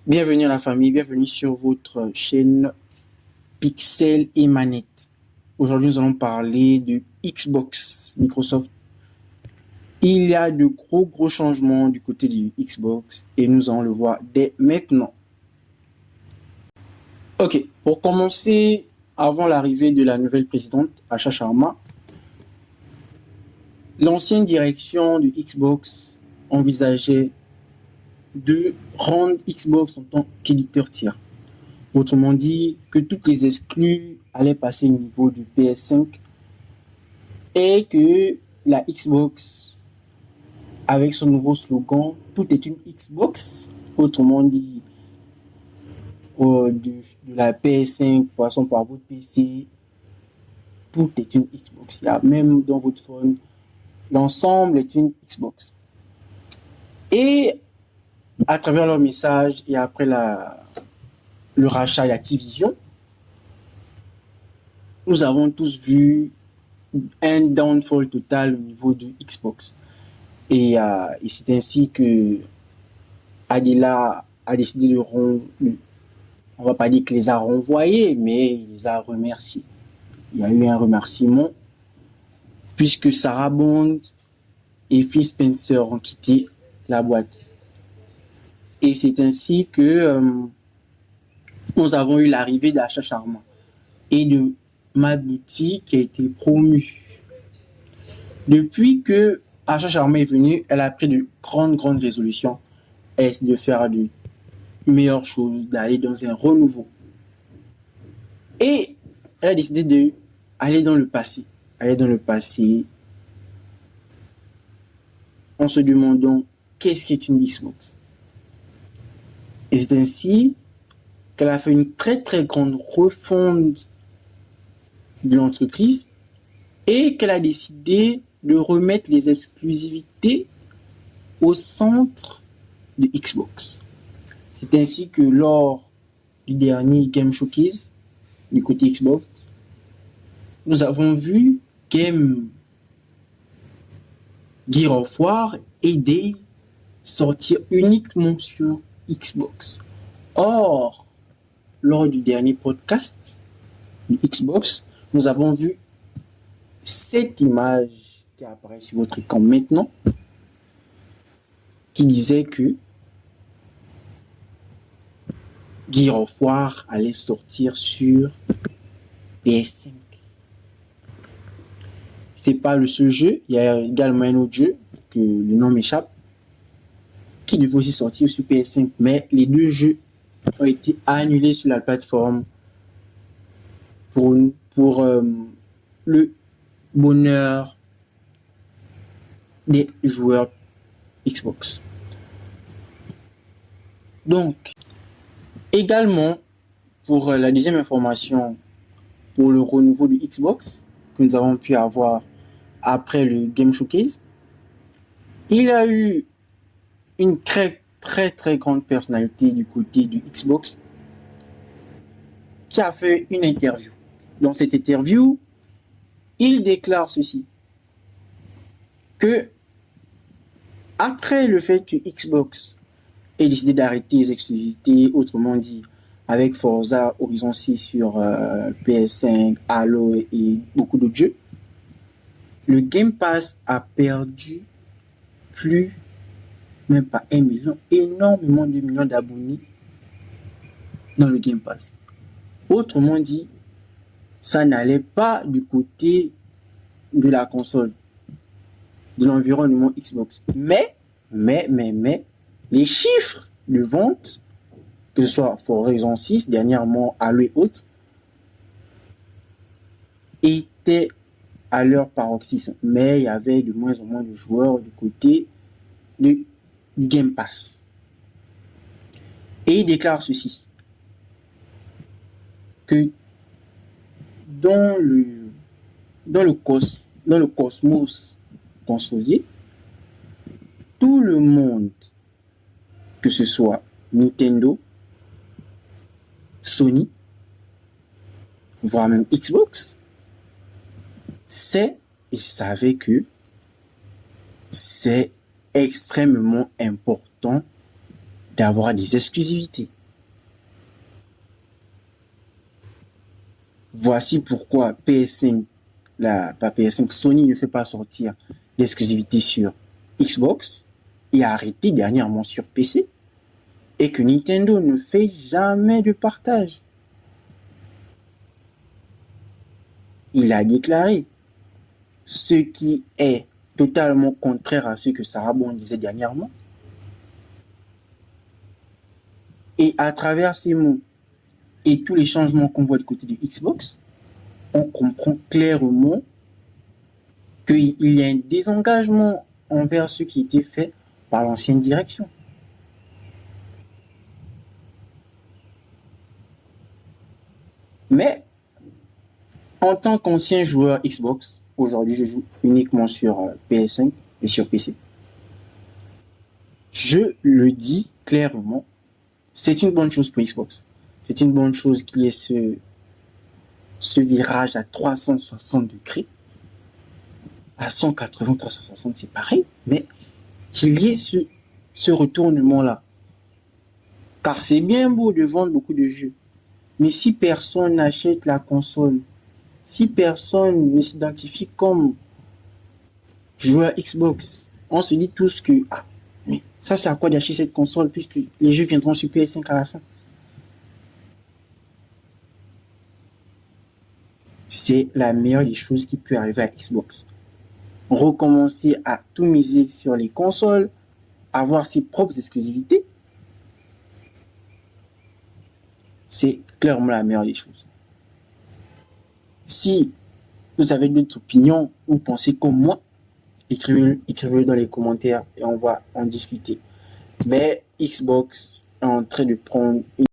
Bienvenue à la famille, bienvenue sur votre chaîne Pixel et Manette. Aujourd'hui, nous allons parler de Xbox Microsoft. Il y a de gros changements du côté du Xbox et nous allons le voir dès maintenant. Ok, pour commencer, avant l'arrivée de la nouvelle présidente, Asha Sharma, l'ancienne direction du Xbox envisageait de rendre Xbox en tant qu'éditeur tiers. Autrement dit, que toutes les exclus allaient passer au niveau du PS5 et que la Xbox, avec son nouveau slogan, tout est une Xbox, autrement dit, de la PS5, passant par votre PC, tout est une Xbox. Il y a même dans votre phone, l'ensemble est une Xbox. Et à travers leur message et après le rachat d'Activision, nous avons tous vu un downfall total au niveau de Xbox. Et c'est ainsi que Adila a décidé de on va pas dire qu'il les a renvoyés, mais il les a remerciés. Il y a eu un remerciement puisque Sarah Bond et Phil Spencer ont quitté la boîte. Et c'est ainsi que nous avons eu l'arrivée d'Asha Sharma et de Matt Booty qui a été promu. Depuis que Asha Sharma est venue, elle a pris de grandes résolutions. Elle essaie de faire de meilleures choses, d'aller dans un renouveau. Et elle a décidé d'aller dans le passé. Aller dans le passé en se demandant qu'est-ce qu'est une Xbox. Et c'est ainsi qu'elle a fait une très grande refonte de l'entreprise et qu'elle a décidé de remettre les exclusivités au centre de Xbox. C'est ainsi que lors du dernier Game Showcase du côté Xbox, nous avons vu Gears of War et Day sortir uniquement sur Xbox. Or, lors du dernier podcast du Xbox, nous avons vu cette image qui apparaît sur votre écran maintenant, qui disait que Gears of War allait sortir sur PS5. C'est pas le seul jeu, il y a également un autre jeu que le nom m'échappe qui devait aussi sortir sur PS5, mais les deux jeux ont été annulés sur la plateforme pour le bonheur des joueurs Xbox. Donc, également, pour la deuxième information, pour le renouveau du Xbox que nous avons pu avoir après le Game Showcase, il y a eu une très grande personnalité du côté du Xbox qui a fait une interview. Dans cette interview, il déclare ceci, que après le fait que Xbox ait décidé d'arrêter les exclusivités, autrement dit, avec Forza Horizon 6 sur PS5, Halo et beaucoup d'autres jeux, le Game Pass a perdu même pas 1 million, énormément de millions d'abonnés dans le Game Pass. Autrement dit, ça n'allait pas du côté de la console, de l'environnement Xbox. Mais, les chiffres de vente, que ce soit pour Horizon 6, dernièrement Halo et autres, étaient à leur paroxysme. Mais il y avait de moins en moins de joueurs du côté du Game Pass. Et il déclare ceci, que dans le cosmos consolier, tout le monde, que ce soit Nintendo, Sony, voire même Xbox, sait et savait que c'est extrêmement important d'avoir des exclusivités. Voici pourquoi PS5, pas PS5, Sony ne fait pas sortir l'exclusivité sur Xbox et a arrêté dernièrement sur PC, et que Nintendo ne fait jamais de partage. Il a déclaré, ce qui est totalement contraire à ce que Sarah Bon disait dernièrement. Et à travers ces mots et tous les changements qu'on voit du côté de Xbox, on comprend clairement qu'il y a un désengagement envers ce qui était fait par l'ancienne direction. Mais en tant qu'ancien joueur Xbox, aujourd'hui je joue uniquement sur PS5 et sur PC. Je le dis clairement, c'est une bonne chose pour Xbox. C'est une bonne chose qu'il y ait ce virage à 360 degrés. À 180, 360, c'est pareil, mais qu'il y ait ce retournement-là. Car c'est bien beau de vendre beaucoup de jeux, mais si personne n'achète la console, si personne ne s'identifie comme joueur Xbox, on se dit tous que mais ça c'est à quoi d'acheter cette console puisque les jeux viendront sur PS5 à la fin. C'est la meilleure des choses qui peut arriver à Xbox. Recommencer à tout miser sur les consoles, avoir ses propres exclusivités, c'est clairement la meilleure des choses. Si vous avez d'autres opinions ou pensez comme moi, écrivez-le dans les commentaires et on va en discuter. Mais Xbox est en train de prendre une